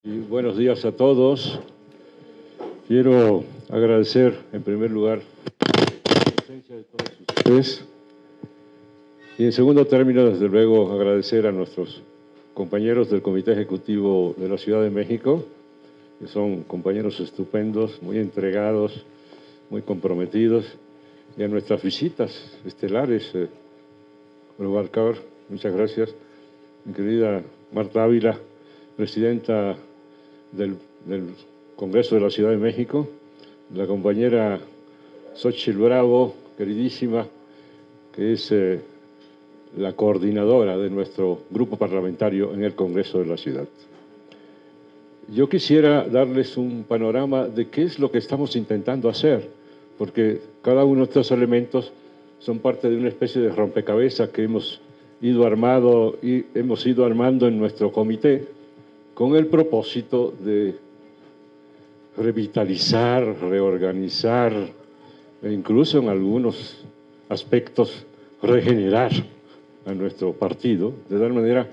Y buenos días a todos. Quiero agradecer en primer lugar la presencia de todos ustedes y en segundo término, desde luego, agradecer a nuestros compañeros del Comité Ejecutivo de la Ciudad de México, que son compañeros estupendos, muy entregados, muy comprometidos, y a nuestras visitas estelares. Rubalcaba, muchas gracias. Mi querida Marta Ávila, presidenta del Congreso de la Ciudad de México, la compañera Xóchitl Bravo, queridísima, que es la coordinadora de nuestro grupo parlamentario en el Congreso de la Ciudad. Yo quisiera darles un panorama de qué es lo que estamos intentando hacer, porque cada uno de estos elementos son parte de una especie de rompecabezas que hemos ido armando en nuestro comité con el propósito de revitalizar, reorganizar e incluso en algunos aspectos regenerar a nuestro partido, de tal manera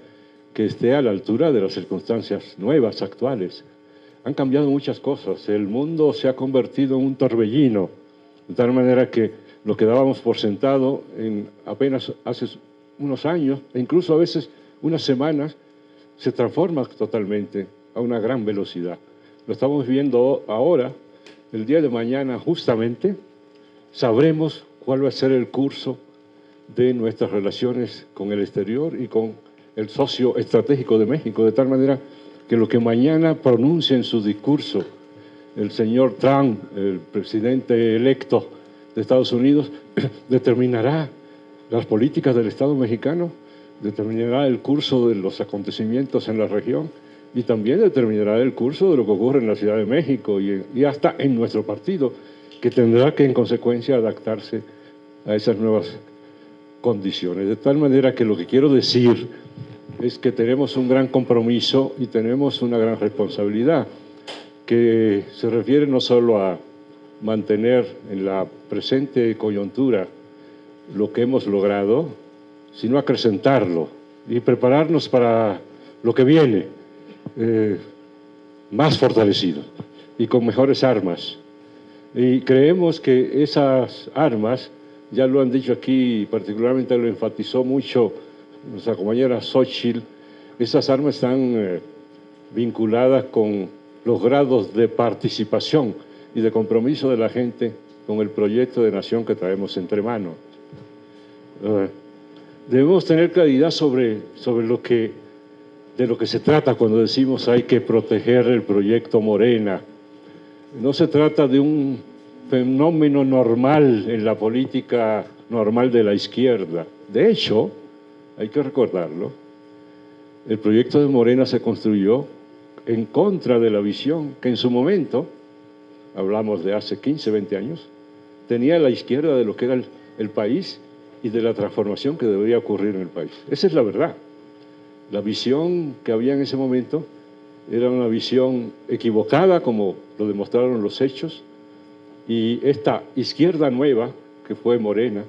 que esté a la altura de las circunstancias nuevas, actuales. Han cambiado muchas cosas, el mundo se ha convertido en un torbellino, de tal manera que lo que dábamos por sentado en apenas hace unos años, e incluso a veces unas semanas, se transforma totalmente a una gran velocidad. Lo estamos viendo ahora, el día de mañana justamente, sabremos cuál va a ser el curso de nuestras relaciones con el exterior y con el socio estratégico de México, de tal manera que lo que mañana pronuncie en su discurso el señor Trump, el presidente electo de Estados Unidos, determinará las políticas del Estado mexicano, determinará el curso de los acontecimientos en la región y también determinará el curso de lo que ocurre en la Ciudad de México y hasta en nuestro partido, que tendrá que en consecuencia adaptarse a esas nuevas condiciones. De tal manera que lo que quiero decir es que tenemos un gran compromiso y tenemos una gran responsabilidad que se refiere no solo a mantener en la presente coyuntura lo que hemos logrado, sino acrecentarlo y prepararnos para lo que viene, más fortalecido y con mejores armas. Y creemos que esas armas, ya lo han dicho aquí, particularmente lo enfatizó mucho nuestra compañera Xóchitl, esas armas están vinculadas con los grados de participación y de compromiso de la gente con el proyecto de nación que traemos entre manos. Debemos tener claridad sobre de lo que se trata cuando decimos hay que proteger el proyecto Morena. No se trata de un fenómeno normal en la política normal de la izquierda. De hecho, hay que recordarlo, el proyecto de Morena se construyó en contra de la visión que en su momento, hablamos de hace 15, 20 años, tenía la izquierda de lo que era el país y de la transformación que debería ocurrir en el país. Esa es la verdad. La visión que había en ese momento era una visión equivocada, como lo demostraron los hechos, y esta izquierda nueva, que fue Morena,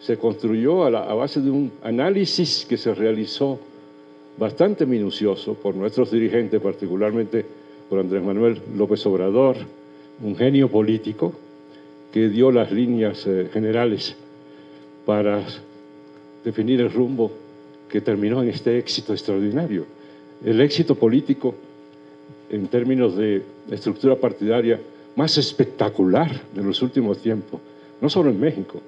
se construyó a base de un análisis que se realizó bastante minucioso por nuestros dirigentes, particularmente por Andrés Manuel López Obrador, un genio político que dio las líneas generales para definir el rumbo que terminó en este éxito extraordinario. El éxito político, en términos de estructura partidaria, más espectacular de los últimos tiempos, no solo en México,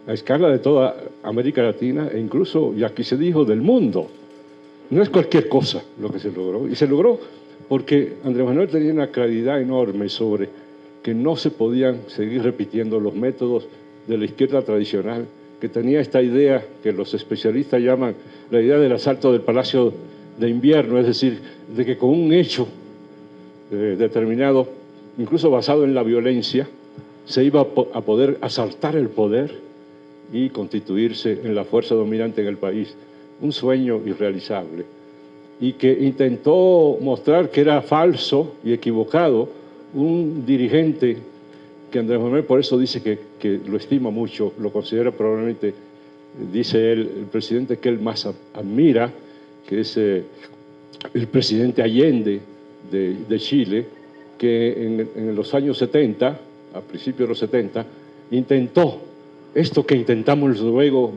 a escala de toda América Latina e incluso, y aquí se dijo, del mundo. No es cualquier cosa lo que se logró, y se logró porque Andrés Manuel tenía una claridad enorme sobre que no se podían seguir repitiendo los métodos de la izquierda tradicional, que tenía esta idea que los especialistas llaman la idea del asalto del Palacio de Invierno, es decir, de que con un hecho determinado, incluso basado en la violencia, se iba a poder asaltar el poder y constituirse en la fuerza dominante en el país. Un sueño irrealizable, y que intentó mostrar que era falso y equivocado un dirigente que Andrés Manuel por eso dice que lo estima mucho, lo considera probablemente, dice él, el presidente que él más admira, que es el presidente Allende, de Chile, que en los años 70, a principios de los 70, intentó esto que intentamos luego,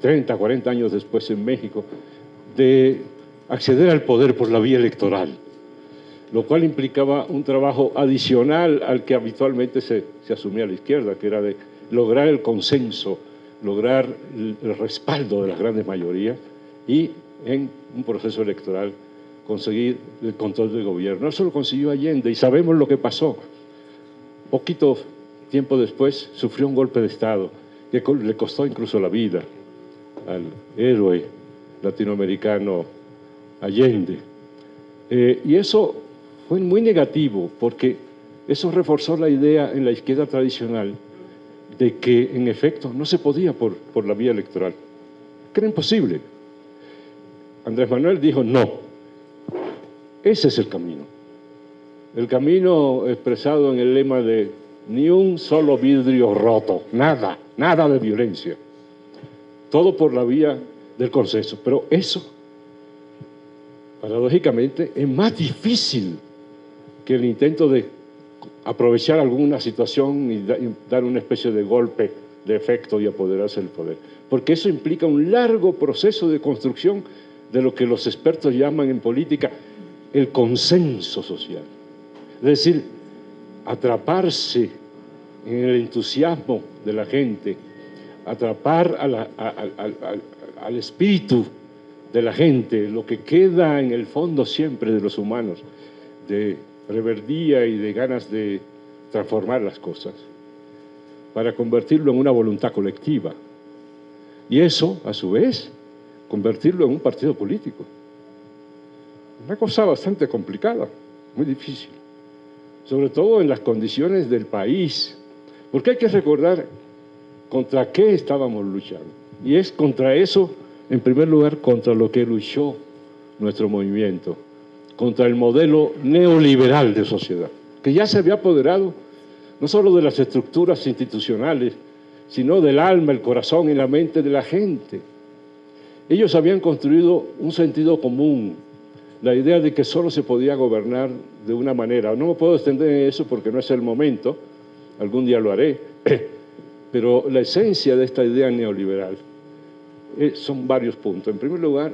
30, 40 años después en México, de acceder al poder por la vía electoral, lo cual implicaba un trabajo adicional al que habitualmente se asumía a la izquierda, que era de lograr el consenso, lograr el respaldo de las grandes mayorías y en un proceso electoral conseguir el control del gobierno. Eso lo consiguió Allende y sabemos lo que pasó. Poquito tiempo después sufrió un golpe de Estado que le costó incluso la vida al héroe latinoamericano Allende. Y eso fue muy negativo porque eso reforzó la idea en la izquierda tradicional de que en efecto no se podía por la vía electoral, que era imposible. Andrés Manuel dijo no, ese es el camino expresado en el lema de ni un solo vidrio roto, nada, nada de violencia, todo por la vía del consenso. Pero eso, paradójicamente, es más difícil que el intento de aprovechar alguna situación y dar una especie de golpe de efecto y apoderarse del poder. Porque eso implica un largo proceso de construcción de lo que los expertos llaman en política el consenso social. Es decir, atraparse en el entusiasmo de la gente, atrapar al espíritu de la gente, lo que queda en el fondo siempre de los humanos, de reverdía y de ganas de transformar las cosas, para convertirlo en una voluntad colectiva. Y eso, a su vez, convertirlo en un partido político. Una cosa bastante complicada, muy difícil, sobre todo en las condiciones del país, porque hay que recordar contra qué estábamos luchando. Y es contra eso, en primer lugar, contra lo que luchó nuestro movimiento, contra el modelo neoliberal de sociedad, que ya se había apoderado no solo de las estructuras institucionales, sino del alma, el corazón y la mente de la gente. Ellos habían construido un sentido común, la idea de que solo se podía gobernar de una manera. No me puedo extender en eso porque no es el momento, algún día lo haré, pero la esencia de esta idea neoliberal son varios puntos. En primer lugar,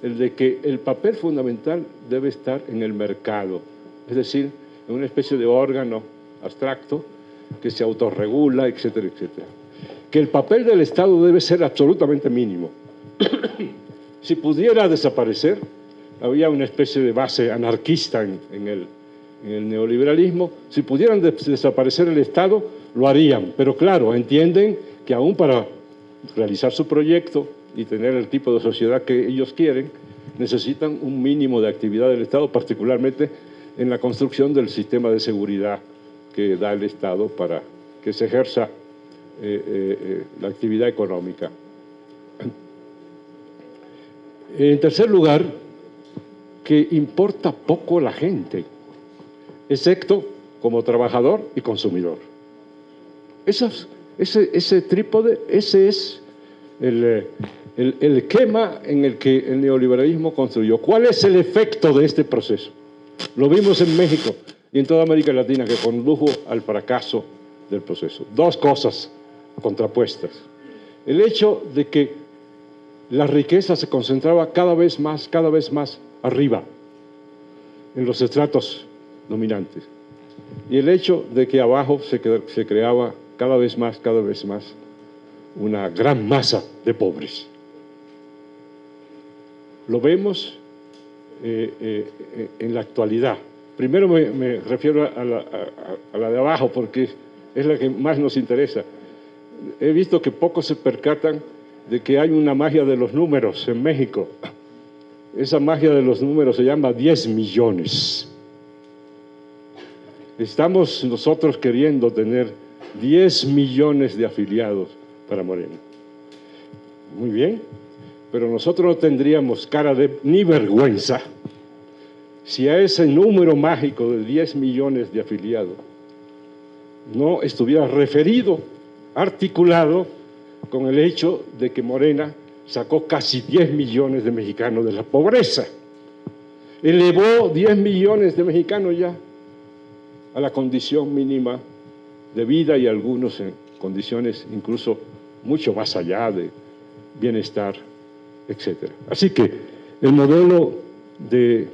el de que el papel fundamental debe estar en el mercado, es decir, en una especie de órgano abstracto que se autorregula, etcétera, etcétera. Que el papel del Estado debe ser absolutamente mínimo. Si pudiera desaparecer, había una especie de base anarquista en el neoliberalismo, si pudieran desaparecer el Estado, lo harían, pero claro, entienden que aún para realizar su proyecto y tener el tipo de sociedad que ellos quieren, necesitan un mínimo de actividad del Estado, particularmente en la construcción del sistema de seguridad que da el Estado para que se ejerza la actividad económica. En tercer lugar, que importa poco la gente, excepto como trabajador y consumidor. Ese trípode, ese es el esquema en el que el neoliberalismo construyó. ¿Cuál es el efecto de este proceso? Lo vimos en México y en toda América Latina, que condujo al fracaso del proceso. Dos cosas contrapuestas. El hecho de que la riqueza se concentraba cada vez más arriba, en los estratos dominantes. Y el hecho de que abajo se creaba cada vez más una gran masa de pobres. Lo vemos en la actualidad. Primero me refiero a la de abajo porque es la que más nos interesa. He visto que pocos se percatan de que hay una magia de los números en México. Esa magia de los números se llama 10 millones. Estamos nosotros queriendo tener 10 millones de afiliados para Morena. Muy bien, pero nosotros no tendríamos cara ni vergüenza si a ese número mágico de 10 millones de afiliados no estuviera referido, articulado con el hecho de que Morena sacó casi 10 millones de mexicanos de la pobreza. elevó 10 millones de mexicanos ya a la condición mínima de vida y algunos en condiciones incluso mucho más allá de bienestar, etc. Así que el modelo de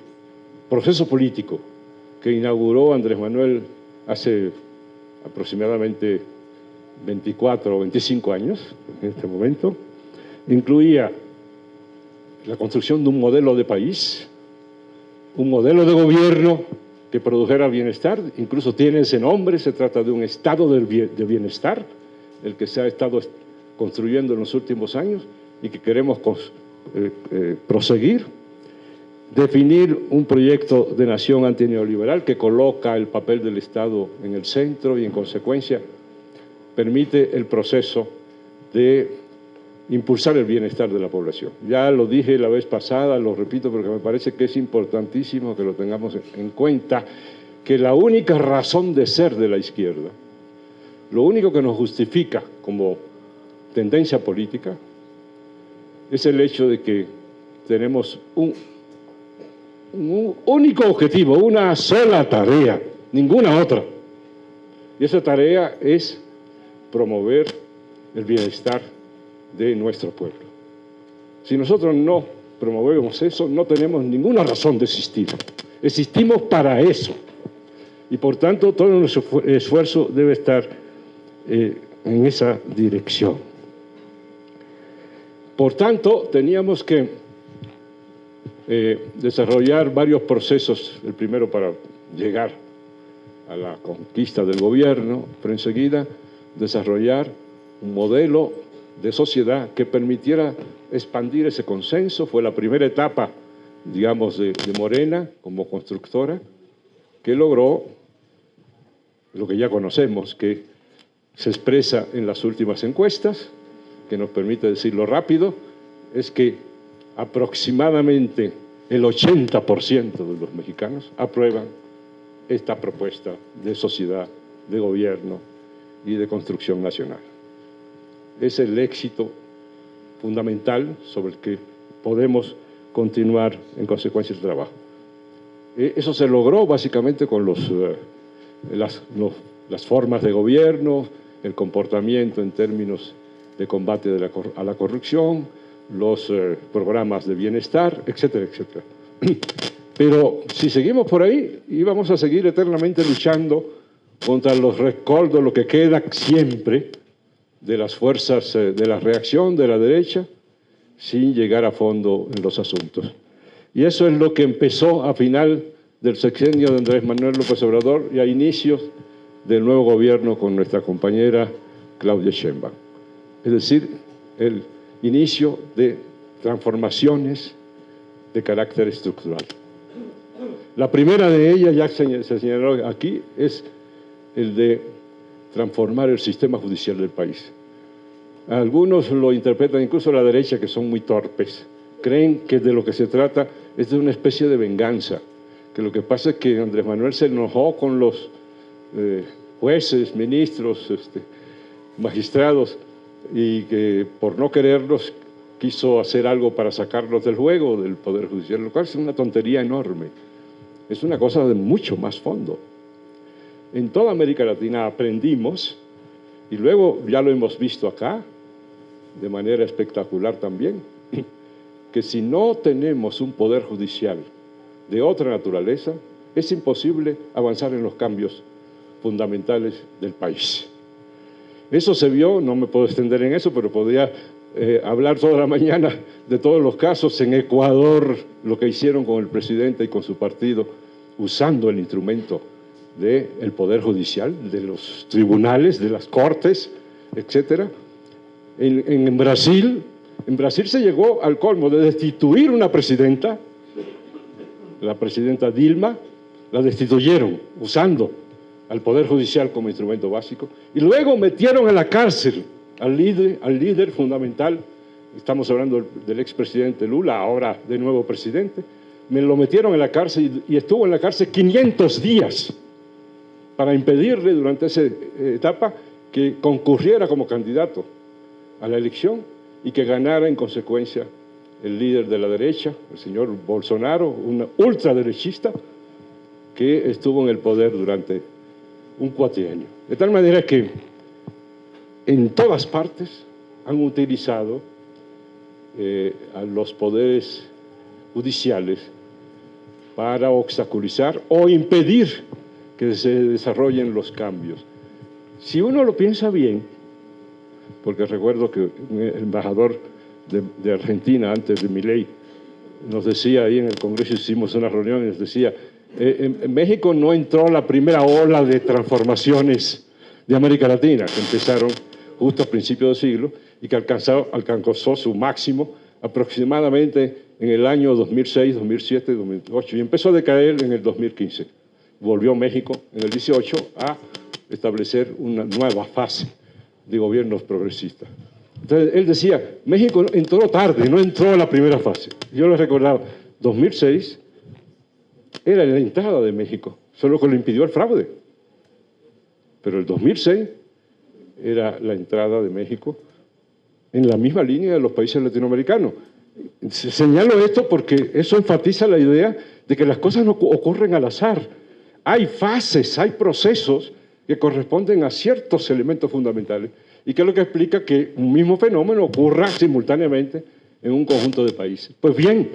proceso político que inauguró Andrés Manuel hace aproximadamente 24 o 25 años, en este momento, incluía la construcción de un modelo de país, un modelo de gobierno que produjera bienestar, incluso tiene ese nombre, se trata de un estado de bienestar, el que se ha estado construyendo en los últimos años y que queremos proseguir. Definir un proyecto de nación antineoliberal que coloca el papel del Estado en el centro y, en consecuencia, permite el proceso de impulsar el bienestar de la población. Ya lo dije la vez pasada, lo repito porque me parece que es importantísimo que lo tengamos en cuenta, que la única razón de ser de la izquierda, lo único que nos justifica como tendencia política, es el hecho de que tenemos un único objetivo, una sola tarea, ninguna otra. Y esa tarea es promover el bienestar de nuestro pueblo. Si nosotros no promovemos eso, no tenemos ninguna razón de existir. Existimos para eso. Y por tanto, todo nuestro esfuerzo debe estar en esa dirección. Por tanto, teníamos que desarrollar varios procesos, el primero para llegar a la conquista del gobierno, pero enseguida desarrollar un modelo de sociedad que permitiera expandir ese consenso. Fue la primera etapa, digamos, de Morena como constructora, que logró lo que ya conocemos, que se expresa en las últimas encuestas, que nos permite decirlo rápido, es que aproximadamente el 80% de los mexicanos aprueban esta propuesta de sociedad, de gobierno y de construcción nacional. Es el éxito fundamental sobre el que podemos continuar en consecuencia el trabajo. Eso se logró básicamente con las formas de gobierno, el comportamiento en términos de combate a la corrupción, los programas de bienestar, etcétera, etcétera. Pero si seguimos por ahí, íbamos a seguir eternamente luchando contra los rescoldos, lo que queda siempre de las fuerzas de la reacción de la derecha, sin llegar a fondo en los asuntos. Y eso es lo que empezó a final del sexenio de Andrés Manuel López Obrador y a inicios del nuevo gobierno con nuestra compañera Claudia Sheinbaum. Es decir, el inicio de transformaciones de carácter estructural. La primera de ellas, ya se señaló aquí, es el de transformar el sistema judicial del país. Algunos lo interpretan, incluso la derecha, que son muy torpes. Creen que de lo que se trata es de una especie de venganza, que lo que pasa es que Andrés Manuel se enojó con los jueces, ministros, magistrados, y que por no quererlos quiso hacer algo para sacarlos del juego del Poder Judicial, lo cual es una tontería enorme. Es una cosa de mucho más fondo. En toda América Latina aprendimos, y luego ya lo hemos visto acá, de manera espectacular también, que si no tenemos un Poder Judicial de otra naturaleza, es imposible avanzar en los cambios fundamentales del país. Eso se vio, no me puedo extender en eso, pero podría hablar toda la mañana de todos los casos en Ecuador, lo que hicieron con el presidente y con su partido, usando el instrumento del Poder Judicial, de los tribunales, de las cortes, etcétera. En Brasil se llegó al colmo de destituir una presidenta, la presidenta Dilma, la destituyeron usando al Poder Judicial como instrumento básico, y luego metieron en la cárcel al líder fundamental, estamos hablando del expresidente Lula, ahora de nuevo presidente, me lo metieron en la cárcel y estuvo en la cárcel 500 días para impedirle durante esa etapa que concurriera como candidato a la elección y que ganara en consecuencia el líder de la derecha, el señor Bolsonaro, un ultraderechista que estuvo en el poder durante un cuatrienio. De tal manera que en todas partes han utilizado a los poderes judiciales para obstaculizar o impedir que se desarrollen los cambios. Si uno lo piensa bien, porque recuerdo que el embajador de Argentina, antes de Milei, nos decía ahí en el Congreso, hicimos una reunión y nos decía, en México no entró la primera ola de transformaciones de América Latina, que empezaron justo a principios del siglo y que alcanzó su máximo aproximadamente en el año 2006, 2007, 2008 y empezó a decaer en el 2015. Volvió México en el 18 a establecer una nueva fase de gobiernos progresistas. Entonces, él decía, México entró tarde, no entró a la primera fase. Yo le recordaba, 2006 era la entrada de México, solo que lo impidió el fraude. Pero el 2006 era la entrada de México en la misma línea de los países latinoamericanos. Señalo esto porque eso enfatiza la idea de que las cosas no ocurren al azar. Hay fases, hay procesos que corresponden a ciertos elementos fundamentales y que es lo que explica que un mismo fenómeno ocurra simultáneamente en un conjunto de países. Pues bien,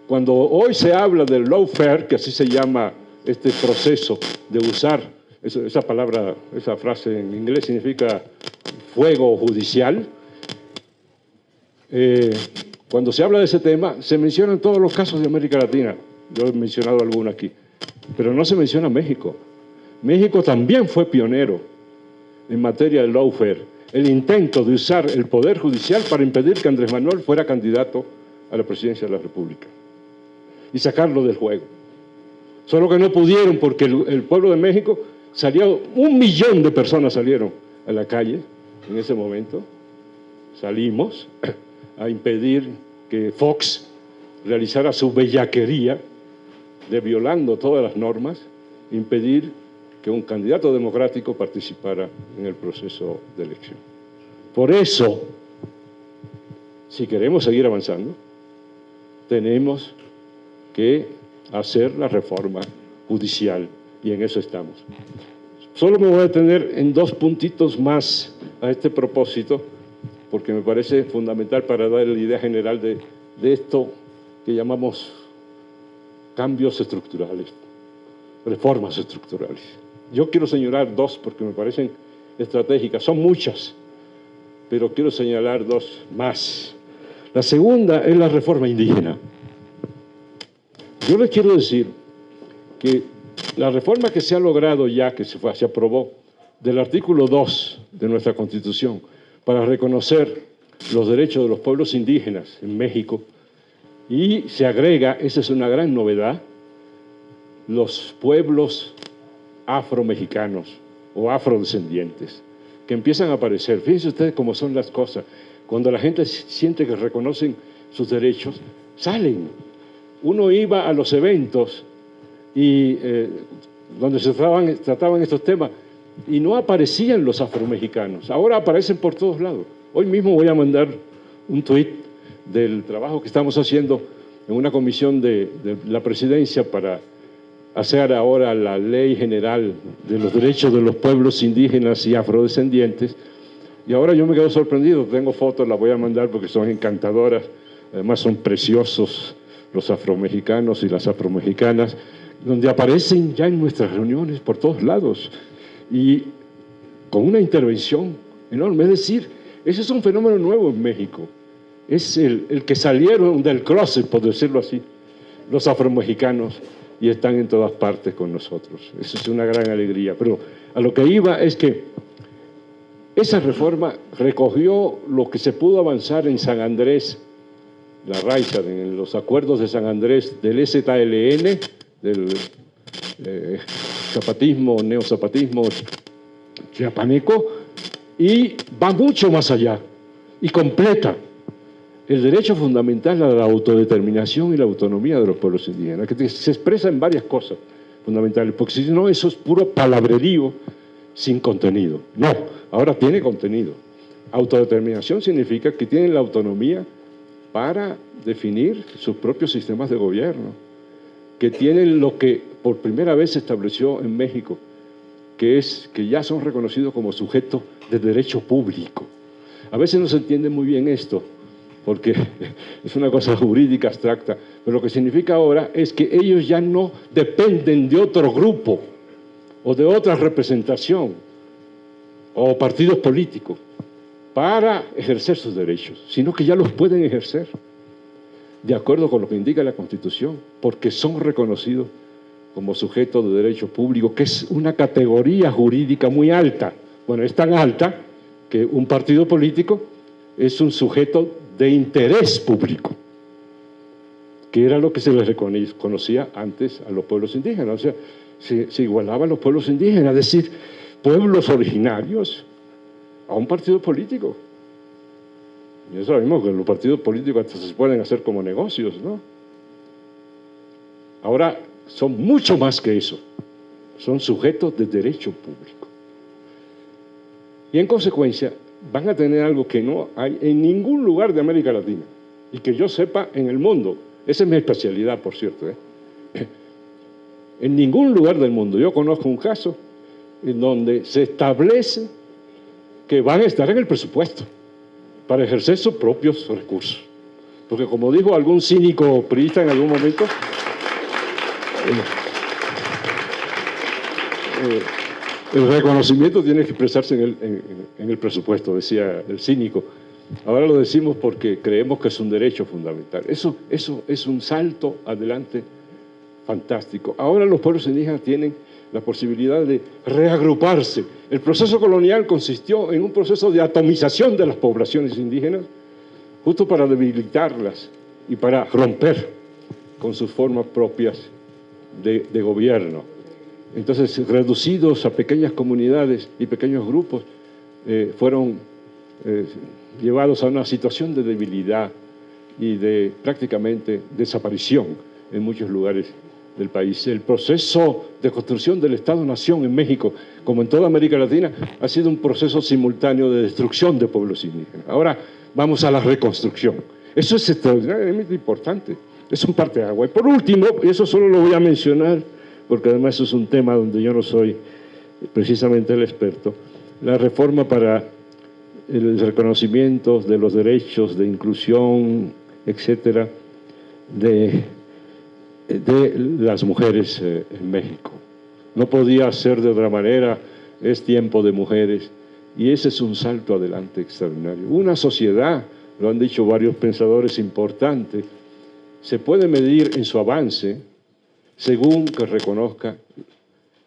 cuando hoy se habla del lawfare, que así se llama este proceso de usar, esa palabra, esa frase en inglés significa fuego judicial, cuando se habla de ese tema, se mencionan todos los casos de América Latina. Yo he mencionado algunos aquí, pero no se menciona México. México también fue pionero en materia de lawfare, el intento de usar el Poder Judicial para impedir que Andrés Manuel fuera candidato a la presidencia de la República y sacarlo del juego. Solo que no pudieron porque el pueblo de México salió, 1 millón de personas salieron a la calle en ese momento. Salimos a impedir que Fox realizara su bellaquería de violando todas las normas, impedir que un candidato democrático participara en el proceso de elección. Por eso, si queremos seguir avanzando, tenemos que hacer la reforma judicial y en eso estamos. Solo me voy a detener en 2 puntitos más a este propósito, porque me parece fundamental para dar la idea general de esto que llamamos cambios estructurales, reformas estructurales. Yo quiero señalar 2 porque me parecen estratégicas, son muchas, pero quiero señalar 2 más. La segunda es la reforma indígena. Yo les quiero decir que la reforma que se ha logrado ya, que se aprobó, del artículo 2 de nuestra Constitución, para reconocer los derechos de los pueblos indígenas en México, y se agrega, esa es una gran novedad, los pueblos afromexicanos o afrodescendientes, que empiezan a aparecer. Fíjense ustedes cómo son las cosas. Cuando la gente siente que reconocen sus derechos, salen. Uno iba a los eventos y donde se trataban estos temas y no aparecían los afromexicanos. Ahora aparecen por todos lados. Hoy mismo voy a mandar un tuit del trabajo que estamos haciendo en una comisión de la presidencia para hacer ahora la ley general de los derechos de los pueblos indígenas y afrodescendientes. Y ahora yo me quedo sorprendido, tengo fotos, las voy a mandar porque son encantadoras, además son preciosos los afromexicanos y las afromexicanas, donde aparecen ya en nuestras reuniones por todos lados y con una intervención enorme. Es decir, ese es un fenómeno nuevo en México, es el que salieron del closet, por decirlo así, los afromexicanos, y están en todas partes con nosotros. Eso es una gran alegría. Pero a lo que iba es que esa reforma recogió lo que se pudo avanzar en San Andrés, la Raiza, en los acuerdos de San Andrés del EZLN, del zapatismo, neozapatismo chiapaneco, y va mucho más allá y completa el derecho fundamental a la autodeterminación y la autonomía de los pueblos indígenas, que se expresa en varias cosas fundamentales, porque si no, eso es puro palabrerío sin contenido. No, ahora tiene contenido. Autodeterminación significa que tienen la autonomía para definir sus propios sistemas de gobierno, que tienen lo que por primera vez se estableció en México, que es que ya son reconocidos como sujetos de derecho público. A veces no se entiende muy bien esto, porque es una cosa jurídica abstracta, pero lo que significa ahora es que ellos ya no dependen de otro grupo o de otra representación o partidos políticos para ejercer sus derechos, sino que ya los pueden ejercer de acuerdo con lo que indica la Constitución, porque son reconocidos como sujetos de derecho público, que es una categoría jurídica muy alta. Bueno, es tan alta que un partido político es un sujeto de interés público, que era lo que se les reconocía antes a los pueblos indígenas. O sea, se igualaba a los pueblos indígenas, es decir, pueblos originarios, a un partido político. Y eso sabemos que los partidos políticos hasta se pueden hacer como negocios, ¿no? Ahora son mucho más que eso, son sujetos de derecho público. Y en consecuencia van a tener algo que no hay en ningún lugar de América Latina, y que yo sepa en el mundo. Esa es mi especialidad, por cierto, En ningún lugar del mundo yo conozco un caso en donde se establece que van a estar en el presupuesto para ejercer sus propios recursos. Porque como dijo algún cínico priista en algún momento, el reconocimiento tiene que expresarse en el presupuesto, decía el cínico. Ahora lo decimos porque creemos que es un derecho fundamental. Eso es un salto adelante fantástico. Ahora los pueblos indígenas tienen la posibilidad de reagruparse. El proceso colonial consistió en un proceso de atomización de las poblaciones indígenas, justo para debilitarlas y para romper con sus formas propias de gobierno. Entonces, reducidos a pequeñas comunidades y pequeños grupos, fueron llevados a una situación de debilidad y de prácticamente desaparición en muchos lugares del país. El proceso de construcción del Estado-Nación en México, como en toda América Latina, ha sido un proceso simultáneo de destrucción de pueblos indígenas. Ahora vamos a la reconstrucción. Eso es extraordinariamente importante, es un parteaguas. Y por último, y eso solo lo voy a mencionar, porque además eso es un tema donde yo no soy precisamente el experto, la reforma para el reconocimiento de los derechos de inclusión, etcétera, de las mujeres en México. No podía ser de otra manera, es tiempo de mujeres, y ese es un salto adelante extraordinario. Una sociedad, lo han dicho varios pensadores importantes, se puede medir en su avance según que reconozca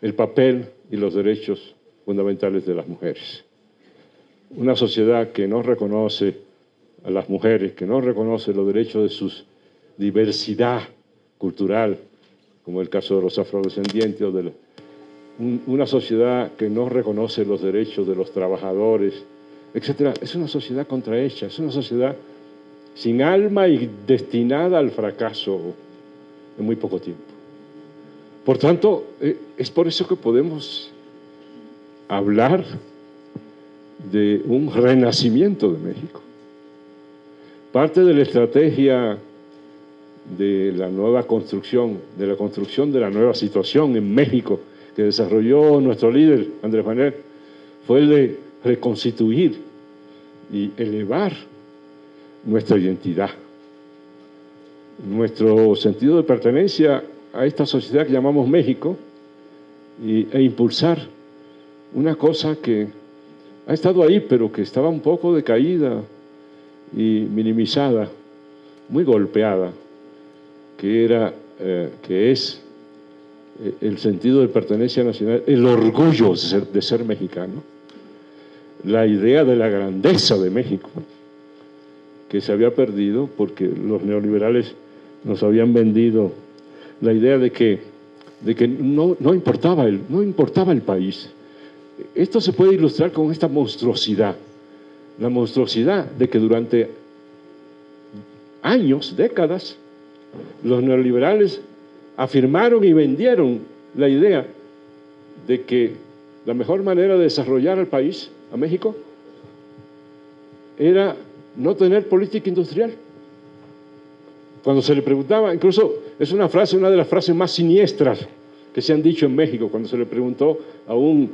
el papel y los derechos fundamentales de las mujeres. Una sociedad que no reconoce a las mujeres, que no reconoce los derechos de su diversidad cultural, como el caso de los afrodescendientes, o una sociedad que no reconoce los derechos de los trabajadores, etcétera, es una sociedad contrahecha, es una sociedad sin alma y destinada al fracaso en muy poco tiempo. Por tanto, es por eso que podemos hablar de un renacimiento de México. Parte de la estrategia de la nueva construcción, de la construcción de la nueva situación en México que desarrolló nuestro líder Andrés Manuel, fue el de reconstituir y elevar nuestra identidad, nuestro sentido de pertenencia a esta sociedad que llamamos México, e impulsar una cosa que ha estado ahí, pero que estaba un poco decaída y minimizada, muy golpeada, que es el sentido de pertenencia nacional, el orgullo de ser mexicano, la idea de la grandeza de México, que se había perdido porque los neoliberales nos habían vendido la idea de que no importaba el país. Esto se puede ilustrar con esta monstruosidad, la monstruosidad de que durante años, décadas, los neoliberales afirmaron y vendieron la idea de que la mejor manera de desarrollar al país, a México, era no tener política industrial, Cuando se le preguntaba, incluso es una frase, una de las frases más siniestras que se han dicho en México, cuando se le preguntó a un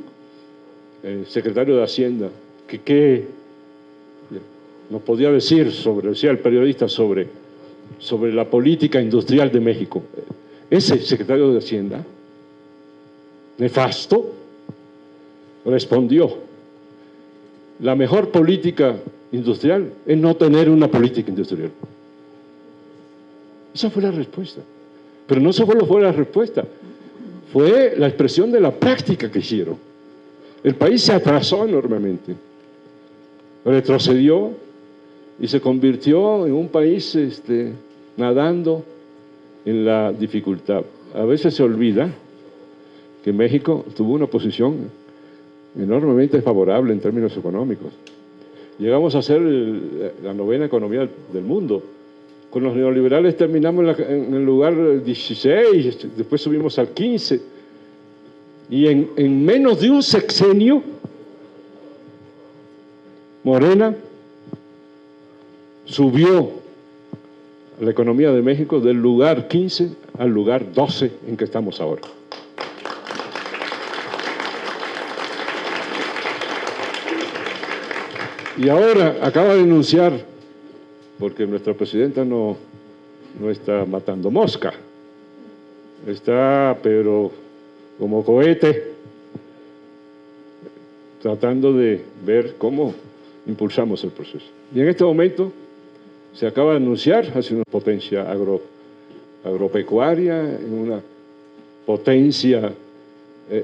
secretario de Hacienda que qué nos podía decir sobre, decía el periodista, sobre la política industrial de México. Ese secretario de Hacienda, nefasto, respondió: la mejor política industrial es no tener una política industrial. Esa fue la respuesta. Pero no solo fue la respuesta, fue la expresión de la práctica que hicieron. El país se atrasó enormemente, retrocedió y se convirtió en un país nadando en la dificultad. A veces se olvida que México tuvo una posición enormemente favorable en términos económicos. Llegamos a ser la novena economía del mundo. Con los neoliberales terminamos en el lugar 16, después subimos al 15. Y en menos de un sexenio, Morena subió la economía de México del lugar 15 al lugar 12 en que estamos ahora. Y ahora acaba de anunciar, porque nuestra presidenta no está matando mosca, está, pero como cohete, tratando de ver cómo impulsamos el proceso. Y en este momento se acaba de anunciar hacia una potencia agropecuaria, en una potencia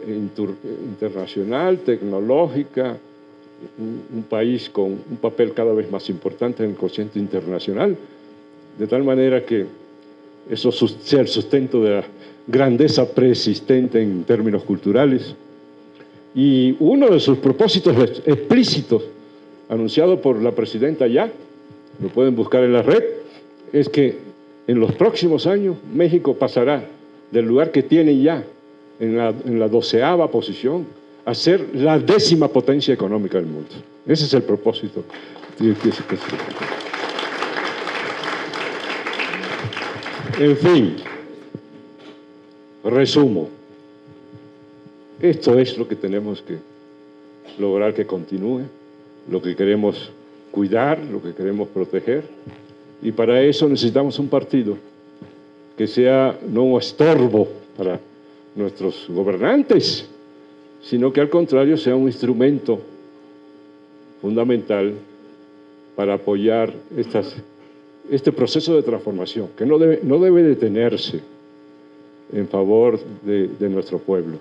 internacional, tecnológica, un país con un papel cada vez más importante en el cociente internacional, de tal manera que eso sea el sustento de la grandeza preexistente en términos culturales. Y uno de sus propósitos explícitos, anunciado por la presidenta ya, lo pueden buscar en la red, es que en los próximos años México pasará del lugar que tiene ya en la 12ª posición a ser la 10ª potencia económica del mundo. Ese es el propósito. En fin, resumo. Esto es lo que tenemos que lograr que continúe, lo que queremos cuidar, lo que queremos proteger, y para eso necesitamos un partido que sea no un estorbo para nuestros gobernantes, sino que al contrario sea un instrumento fundamental para apoyar este proceso de transformación, que no debe detenerse en favor de nuestro pueblo.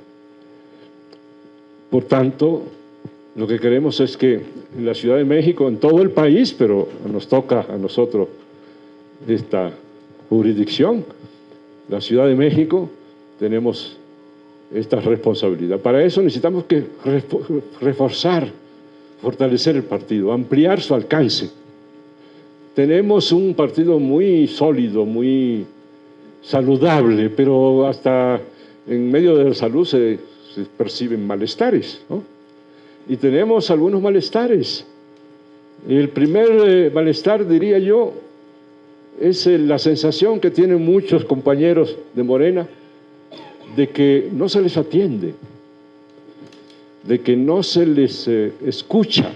Por tanto, lo que queremos es que en la Ciudad de México, en todo el país, pero nos toca a nosotros esta jurisdicción, la Ciudad de México, tenemos esta responsabilidad. Para eso necesitamos que fortalecer el partido, ampliar su alcance. Tenemos un partido muy sólido, muy saludable, pero hasta en medio de la salud se perciben malestares, ¿no? Y tenemos algunos malestares. El primer malestar, diría yo, es la sensación que tienen muchos compañeros de Morena de que no se les atiende, de que no se les escucha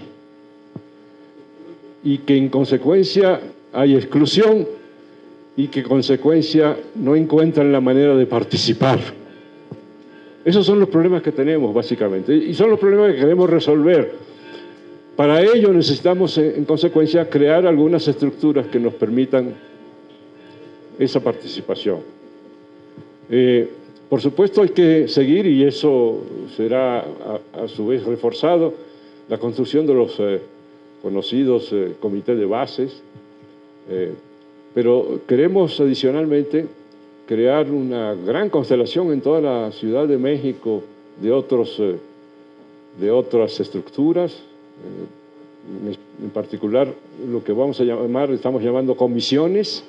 y que en consecuencia hay exclusión y que en consecuencia no encuentran la manera de participar. Esos son los problemas que tenemos básicamente y son los problemas que queremos resolver. Para ello necesitamos en consecuencia crear algunas estructuras que nos permitan esa participación. Por supuesto hay que seguir, y eso será a su vez reforzado, la construcción de los conocidos comités de bases, pero queremos adicionalmente crear una gran constelación en toda la Ciudad de México de otras estructuras, en particular lo que estamos llamando comisiones,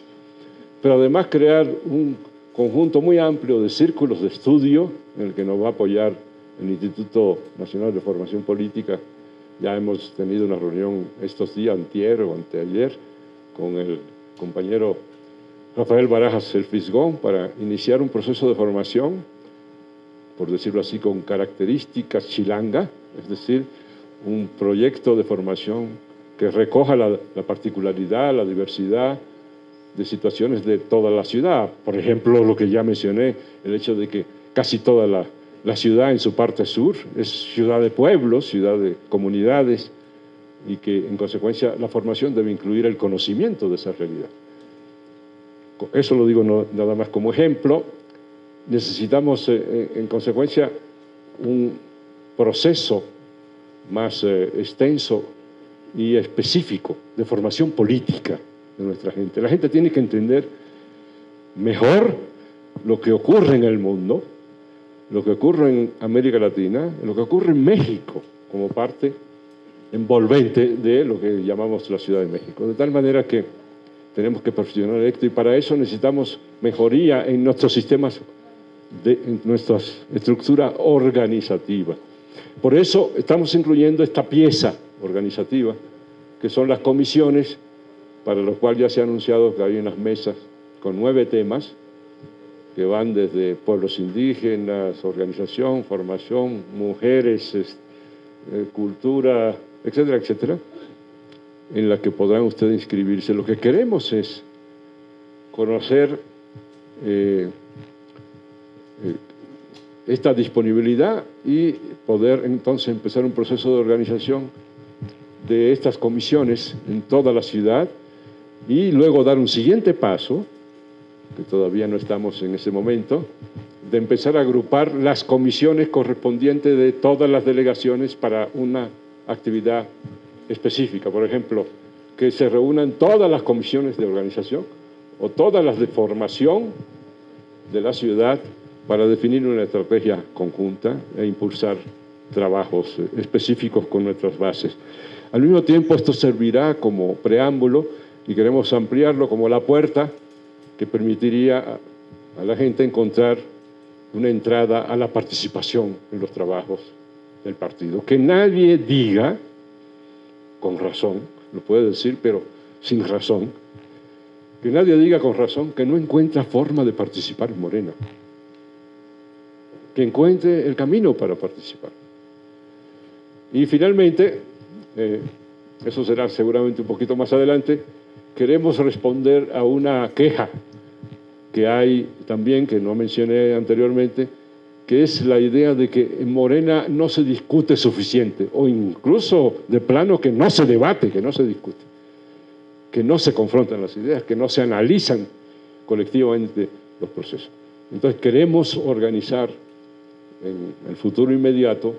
pero además crear un conjunto muy amplio de círculos de estudio en el que nos va a apoyar el Instituto Nacional de Formación Política. Ya hemos tenido una reunión estos días, antier o anteayer, con el compañero Rafael Barajas el Fisgón para iniciar un proceso de formación, por decirlo así, con características chilanga, es decir, un proyecto de formación que recoja la particularidad, la diversidad de situaciones de toda la ciudad. Por ejemplo, lo que ya mencioné, el hecho de que casi toda la ciudad en su parte sur es ciudad de pueblos, ciudad de comunidades, y que en consecuencia la formación debe incluir el conocimiento de esa realidad. Eso lo digo nada más como ejemplo. Necesitamos en consecuencia un proceso más extenso y específico de formación política de nuestra gente. La gente tiene que entender mejor lo que ocurre en el mundo, lo que ocurre en América Latina, lo que ocurre en México como parte envolvente de lo que llamamos la Ciudad de México. De tal manera que tenemos que perfeccionar esto y para eso necesitamos mejoría en nuestros sistemas, en nuestra estructura organizativa. Por eso estamos incluyendo esta pieza organizativa, que son las comisiones, para lo cual ya se ha anunciado que hay unas mesas con 9 temas, que van desde pueblos indígenas, organización, formación, mujeres, cultura, etcétera, etcétera, en la que podrán ustedes inscribirse. Lo que queremos es conocer esta disponibilidad y poder entonces empezar un proceso de organización de estas comisiones en toda la ciudad y luego dar un siguiente paso, que todavía no estamos en ese momento, de empezar a agrupar las comisiones correspondientes de todas las delegaciones para una actividad específica. Por ejemplo, que se reúnan todas las comisiones de organización o todas las de formación de la ciudad para definir una estrategia conjunta e impulsar trabajos específicos con nuestras bases. Al mismo tiempo, esto servirá como preámbulo y queremos ampliarlo como la puerta que permitiría a la gente encontrar una entrada a la participación en los trabajos del partido. Que nadie diga, con razón, lo puede decir, pero sin razón, que nadie diga con razón que no encuentra forma de participar en Morena, que encuentre el camino para participar. Y finalmente, eso será seguramente un poquito más adelante, queremos responder a una queja que hay también, que no mencioné anteriormente, que es la idea de que en Morena no se discute suficiente, o incluso de plano que no se debate, que no se discute, que no se confrontan las ideas, que no se analizan colectivamente los procesos. Entonces queremos organizar en el futuro inmediato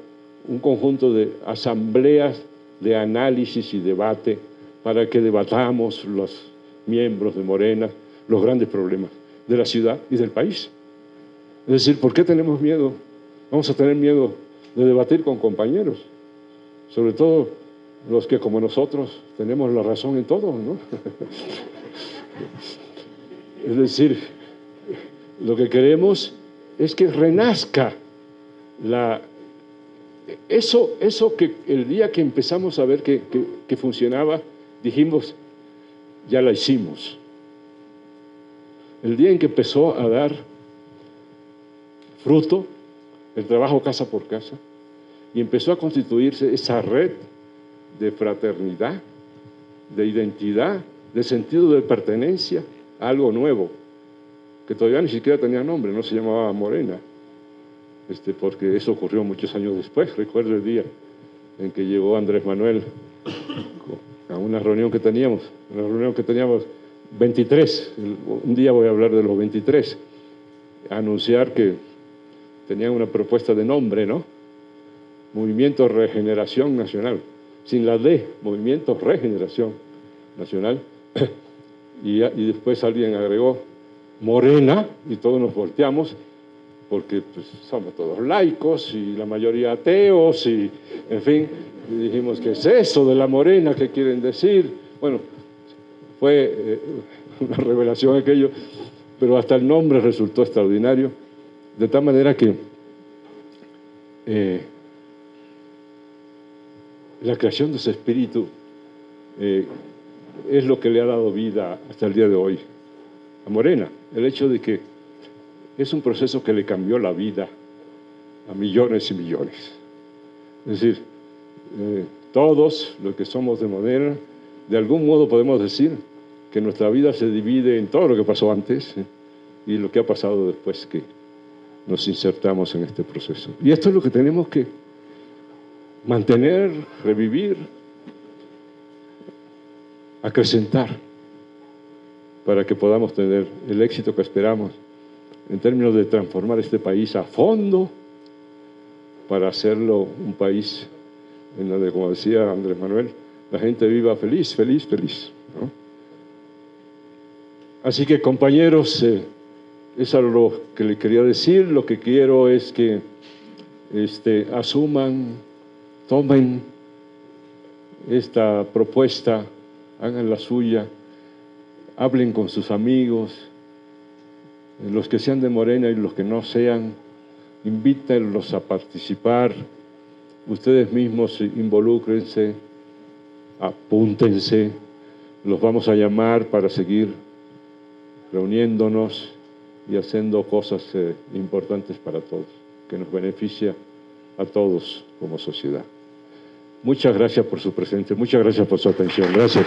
un conjunto de asambleas de análisis y debate para que debatamos los miembros de Morena los grandes problemas de la ciudad y del país. Es decir, ¿por qué tenemos miedo? Vamos a tener miedo de debatir con compañeros, sobre todo los que como nosotros tenemos la razón en todo, ¿no? Es decir, lo que queremos es que renazca eso que el día que empezamos a ver que funcionaba, dijimos, ya la hicimos. El día en que empezó a dar fruto el trabajo casa por casa y empezó a constituirse esa red de fraternidad, de identidad, de sentido de pertenencia a algo nuevo, que todavía ni siquiera tenía nombre, no se llamaba Morena, porque eso ocurrió muchos años después. Recuerdo el día en que llegó Andrés Manuel a una reunión que teníamos 23, un día voy a hablar de los 23, a anunciar que tenían una propuesta de nombre, ¿no? Movimiento Regeneración Nacional, sin la D, Movimiento Regeneración Nacional, y después alguien agregó Morena, y todos nos volteamos, porque pues, somos todos laicos y la mayoría ateos, y en fin, y dijimos, ¿qué es eso de la Morena? ¿Qué quieren decir? Bueno, fue una revelación aquello, pero hasta el nombre resultó extraordinario, de tal manera que la creación de ese espíritu es lo que le ha dado vida hasta el día de hoy a Morena, el hecho de que es un proceso que le cambió la vida a millones y millones. Es decir, todos los que somos de Morena, de algún modo podemos decir que nuestra vida se divide en todo lo que pasó antes y lo que ha pasado después que nos insertamos en este proceso. Y esto es lo que tenemos que mantener, revivir, acrecentar, para que podamos tener el éxito que esperamos en términos de transformar este país a fondo, para hacerlo un país en donde, como decía Andrés Manuel, la gente viva feliz, feliz, feliz, ¿no? Así que, compañeros, eso es lo que les quería decir. Lo que quiero es que asuman, tomen esta propuesta, hagan la suya, hablen con sus amigos, los que sean de Morena y los que no sean, invítenlos a participar, ustedes mismos involúcrense, apúntense, los vamos a llamar para seguir reuniéndonos y haciendo cosas importantes para todos, que nos beneficia a todos como sociedad. Muchas gracias por su presencia, muchas gracias por su atención. Gracias.